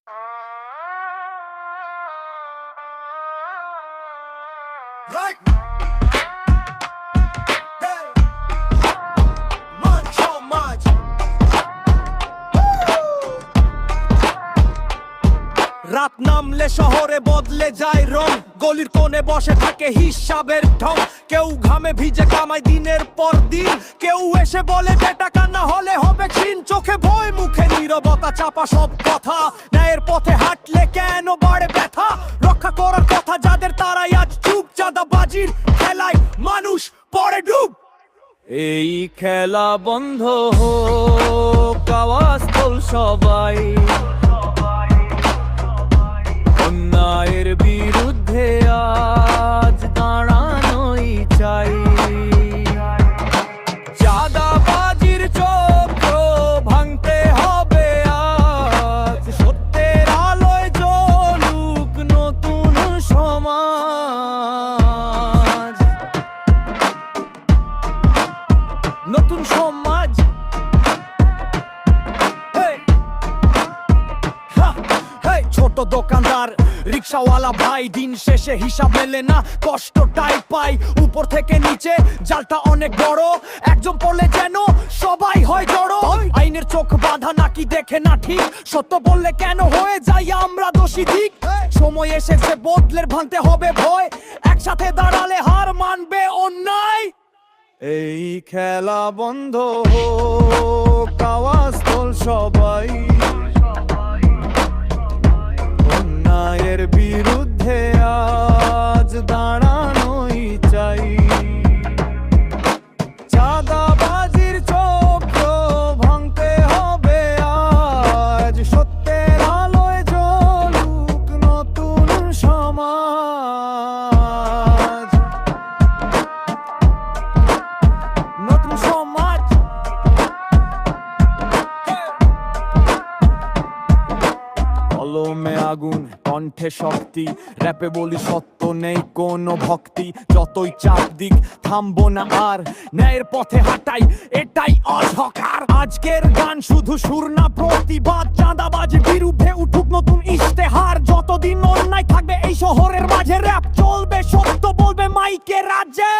Right. Hey. Much, so much. রাত নামলে শহরে বদলে যায় রং, গলির কোণে বসে থাকে হিসাবের ঢং। কেউ ঘামে ভিজে কামায় দিনের পর দিন, কেউ এসে বলে বেটা কান্না হলে হবে ক্ষীণ। চোখে ভয়, মুখে নীরবতা, চাপা সব কথা। ন্যায়ের পথে হাঁটলে কেন বাড়ে ব্যথা? রক্ষা করার কথা যাদের, তারাই আজ চুপ। চাঁদাবাজির খেলায় মানুষ পড়ে ডুব। এই খেলা বন্ধ হোক, আওয়াজ তোল সবাই। অন্যায়ের বিরুদ্ধে আজ দাঁড়ানোই চাই। চাঁদাবাজির চক্র ভাঙতে হবে আজ, সত্যের আলোয় জ্বলুক নতুন সমাজ। নতুন সমাজ। ছোট দোকানদার, রিক্সাওয়ালা ভাই, দিন শেষে হিসাব মেলে না, কষ্টটাই পাই। উপর থেকে নিচে জালটা অনেক বড়, একজন পড়লে যেন সবাই হয় জড়ো। আইনের চোখ বাঁধা নাকি দেখে না ঠিক, সত্য বললে কেন হয়ে যাই আমরা দোষী দিক। সময় এসেছে বদলের, ভাঙতে হবে ভয়, একসাথে দাঁড়ালে হার মানবে অন্যায়। এই খেলা বন্ধ হোক, আওয়াজ তোল সবাই। অন্যায়ের বিরুদ্ধে আজ দাঁড়ানোই চাই। চাঁদাবাজির চক্র ভাঙতে হবে আজ, সত্যের আলোয় জ্বলুক নতুন সমাজ। নতুন সমাজ। কলমে আগুন, কণ্ঠে শক্তি, র্যাপে বলি সত্য নেই কোনো ভক্তি। যতই চাপ দিক থামবো না আর, ন্যায়ের পথে হাঁটাই এটাই অহংকার। আজকের গান শুধু সুর না প্রতিবাদ, চাঁদাবাজির বিরুদ্ধে উঠুক নতুন ইশতেহার। যতদিন অন্যায় থাকবে এই শহরের মাঝে, র‍্যাপ চলবে, সত্য বলবে মাইকে রাজ্যে।